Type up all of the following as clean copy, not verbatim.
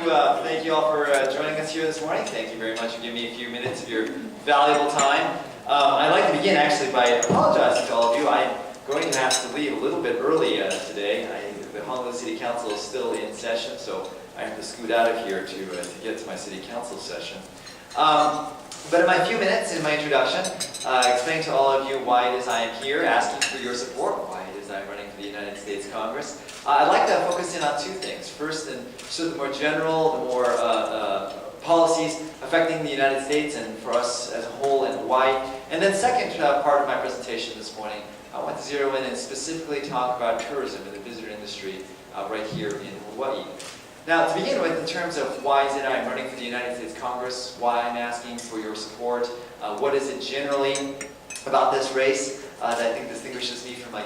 Thank you all for joining us here this morning. Thank you very much for giving me a few minutes of your valuable time. I'd like to begin actually by apologizing to all of you. I'm going to have to leave a little bit early today. The Honolulu City Council is still in session, so I have to scoot out of here to get to my City Council session. But in my few minutes in my introduction, explain to all of you why it is I am here, asking for your support, why it is I'm running for the United States Congress. I'd like to focus in on two things. First, and sort of the more general, the more policies affecting the United States and for us as a whole in Hawaii. And then second part of my presentation this morning, I want to zero in and specifically talk about tourism and the visitor industry right here in Hawaii. Now, to begin with, in terms of why is it I'm running for the United States Congress, why I'm asking for your support, what is it generally about this race that I think distinguishes me from my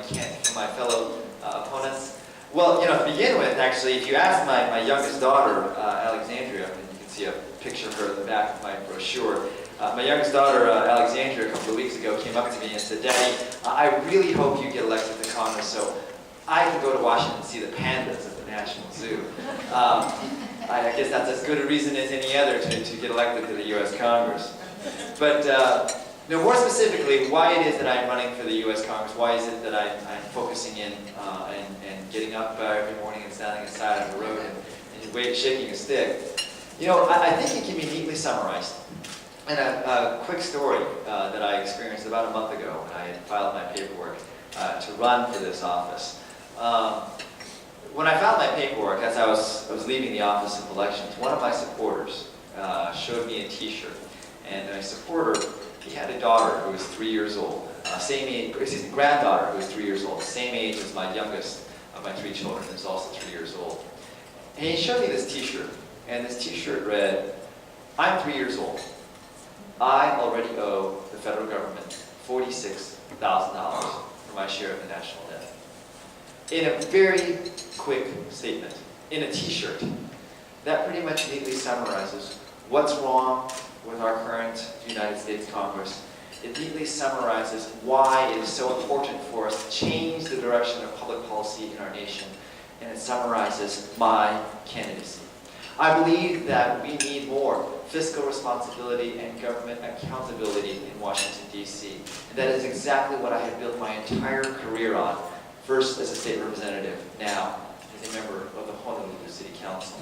fellow opponents? Well, to begin with, actually, if you ask my youngest daughter, Alexandria, and you can see a picture of her in the back of my brochure, my youngest daughter, Alexandria, a couple of weeks ago came up to me and said, "Daddy, I really hope you get elected to Congress so I can go to Washington and see the pandas at the National Zoo." I guess that's as good a reason as any other to get elected to the U.S. Congress. But more specifically, why it is that I'm running for the U.S. Congress, why is it that I'm focusing in and getting up every morning and standing aside on the road and shaking a stick. I think it can be neatly summarized in a quick story that I experienced about a month ago when I had filed my paperwork to run for this office. When I filed my paperwork, as I was leaving the Office of Elections, one of my supporters showed me a T-shirt, and my supporter, he had a daughter who was 3 years old, granddaughter who was 3 years old, same age as my youngest of my 3 children, who's also 3 years old. And he showed me this T-shirt, and this T-shirt read, "I'm 3 years old. I already owe the federal government $46,000 for my share of the national debt." In a very quick statement, in a T-shirt, that pretty much neatly summarizes what's wrong with our current United States Congress. It neatly summarizes why it is so important for us to change the direction of public policy in our nation, and it summarizes my candidacy. I believe that we need more fiscal responsibility and government accountability in Washington, D.C. And that is exactly what I have built my entire career on, first as a state representative, now as a member of the Honolulu City Council.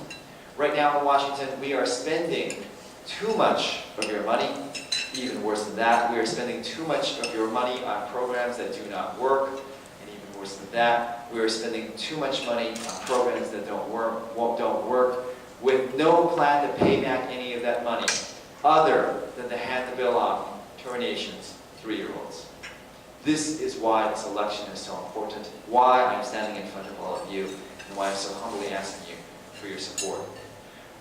Right now in Washington, we are spending too much of your money. Even worse than that, we are spending too much of your money on programs that do not work. And even worse than that, we are spending too much money on programs that don't work, with no plan to pay back any of that money, other than to hand the bill off to our nation's 3-year-olds. This is why this election is so important, why I'm standing in front of all of you, and why I'm so humbly asking you for your support.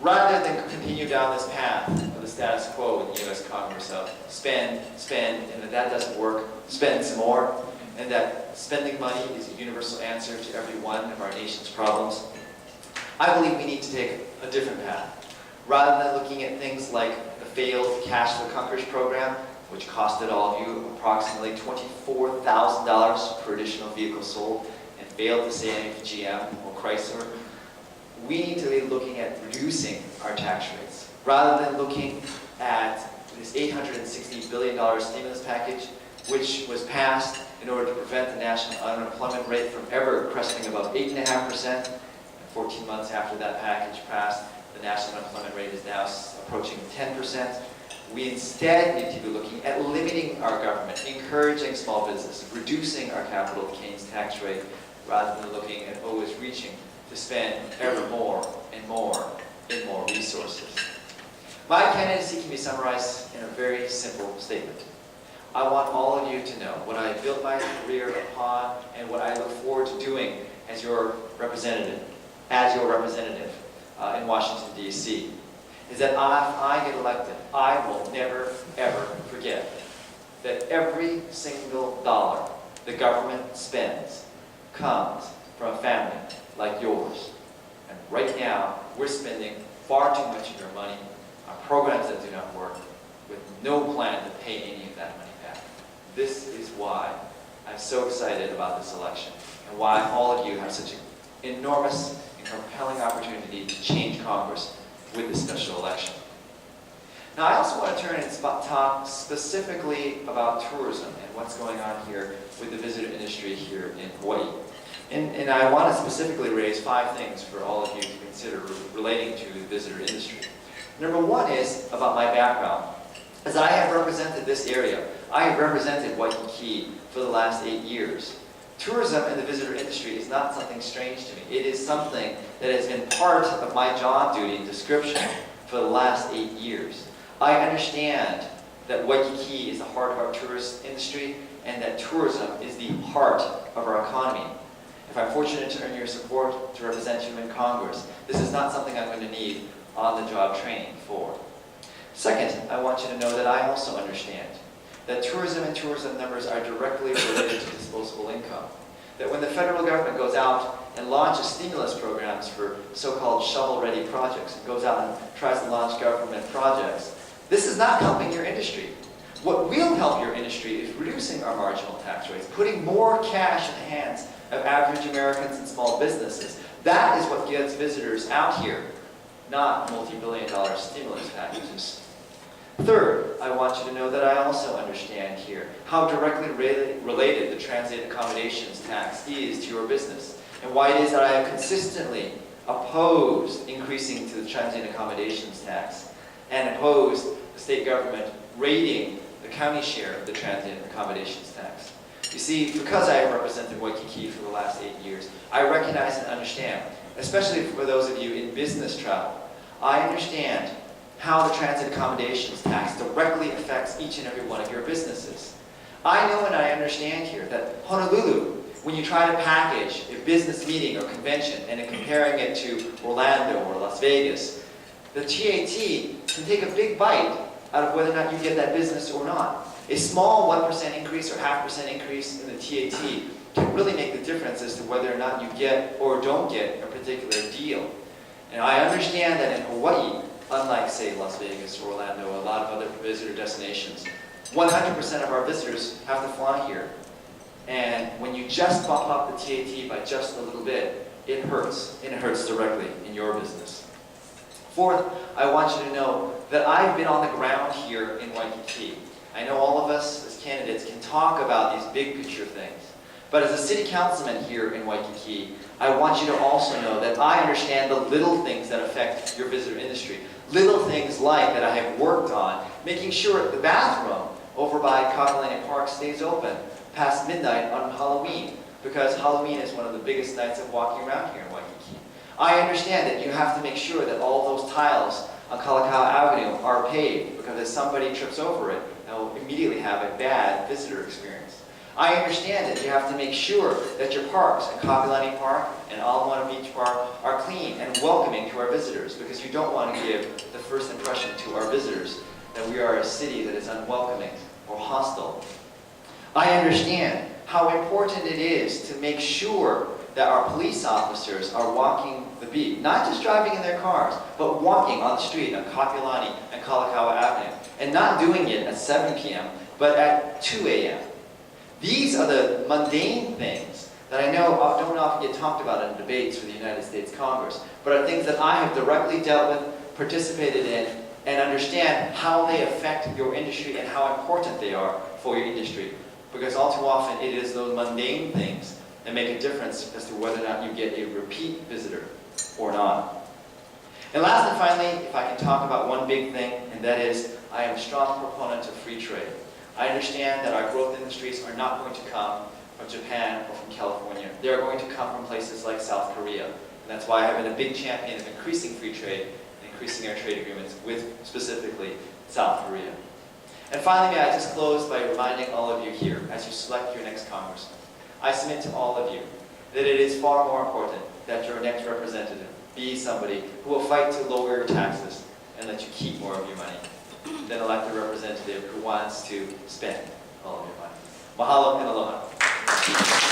Rather than continue down this path of the status quo in the U.S. Congress of spend, and if that doesn't work, spend some more, and that spending money is a universal answer to every one of our nation's problems, I believe we need to take a different path. Rather than looking at things like the failed Cash for Clunkers program, which costed all of you approximately $24,000 per additional vehicle sold and failed to save any GM or Chrysler, we need to be looking at reducing our tax rates. Rather than looking at this $860 billion stimulus package, which was passed in order to prevent the national unemployment rate from ever cresting above 8.5%. 14 months after that package passed, the national unemployment rate is now approaching 10%. We instead need to be looking at limiting our government, encouraging small business, reducing our capital gains tax rate, rather than looking at always reaching to spend ever more and more in more resources. My candidacy can be summarized in a very simple statement. I want all of you to know what I built my career upon and what I look forward to doing as your representative in Washington, D.C. is that if I get elected, I will never, ever forget that every single dollar the government spends comes from a family like yours. And right now, we're spending far too much of your money on programs that do not work, with no plan to pay any of that money back. This is why I'm so excited about this election, and why all of you have such an enormous and compelling opportunity to change Congress with this special election. Now, I also want to turn and talk specifically about tourism and what's going on here with the visitor industry here in Hawaii. And I want to specifically raise 5 things for all of you to consider relating to the visitor industry. Number 1 is about my background. As I have represented this area, I have represented Waikiki for the last 8 years. Tourism and the visitor industry is not something strange to me. It is something that has been part of my job duty and description for the last 8 years. I understand that Waikiki is the heart of our tourist industry and that tourism is the heart of our economy. If I'm fortunate to earn your support to represent you in Congress, this is not something I'm going to need on-the-job training for. Second, I want you to know that I also understand that tourism and tourism numbers are directly related to disposable income. That when the federal government goes out and launches stimulus programs for so-called shovel-ready projects, and goes out and tries to launch government projects, this is not helping your industry. What will help your industry is reducing our marginal tax rates, putting more cash in the hands of average Americans and small businesses. That is what gets visitors out here, not multi-billion-dollar stimulus packages. Third, I want you to know that I also understand here how directly related the transient accommodations tax is to your business, and why it is that I have consistently opposed increasing to the transient accommodations tax and opposed the state government raiding the county share of the transient accommodations tax. You see, because I have represented Waikiki for the last 8 years, I recognize and understand, especially for those of you in business travel, I understand how the transit accommodations tax directly affects each and every one of your businesses. I know and I understand here that Honolulu, when you try to package a business meeting or convention and comparing it to Orlando or Las Vegas, the TAT can take a big bite out of whether or not you get that business or not. A small 1% increase or 0.5% increase in the TAT can really make the difference as to whether or not you get or don't get a particular deal. And I understand that in Hawaii, unlike, say, Las Vegas or Orlando or a lot of other visitor destinations, 100% of our visitors have to fly here. And when you just bump up the TAT by just a little bit, it hurts, and it hurts directly in your business. Fourth, I want you to know that I've been on the ground here in Waikiki. I know all of us as candidates can talk about these big picture things, but as a city councilman here in Waikiki, I want you to also know that I understand the little things that affect your visitor industry. Little things like that I have worked on, making sure the bathroom over by Kakalani Park stays open past midnight on Halloween, because Halloween is one of the biggest nights of walking around here in Waikiki. I understand that you have to make sure that all those tiles on Kalakaua Avenue are paved, because if somebody trips over it, they'll immediately have a bad visitor experience. I understand that you have to make sure that your parks at Kakalani Park and Ala Moana Beach Park are clean and welcoming to our visitors, because you don't want to give the first impression to our visitors that we are a city that is unwelcoming or hostile. I understand how important it is to make sure that our police officers are walking the beat, not just driving in their cars, but walking on the street on Kakalani and Kalakaua Avenue, and not doing it at 7 p.m., but at 2 a.m. These are the mundane things that I know don't often get talked about in debates for the United States Congress, but are things that I have directly dealt with, participated in, and understand how they affect your industry and how important they are for your industry. Because all too often it is those mundane things that make a difference as to whether or not you get a repeat visitor or not. And last and finally, if I can talk about one big thing, and that is I am a strong proponent of free trade. I understand that our growth industries are not going to come from Japan or from California. They are going to come from places like South Korea. And that's why I have been a big champion of increasing free trade and increasing our trade agreements with specifically South Korea. And finally, may I just close by reminding all of you here, as you select your next congressman, I submit to all of you that it is far more important that your next representative be somebody who will fight to lower your taxes and let you keep more of your money than elect a representative who wants to spend all of your money. Mahalo and aloha.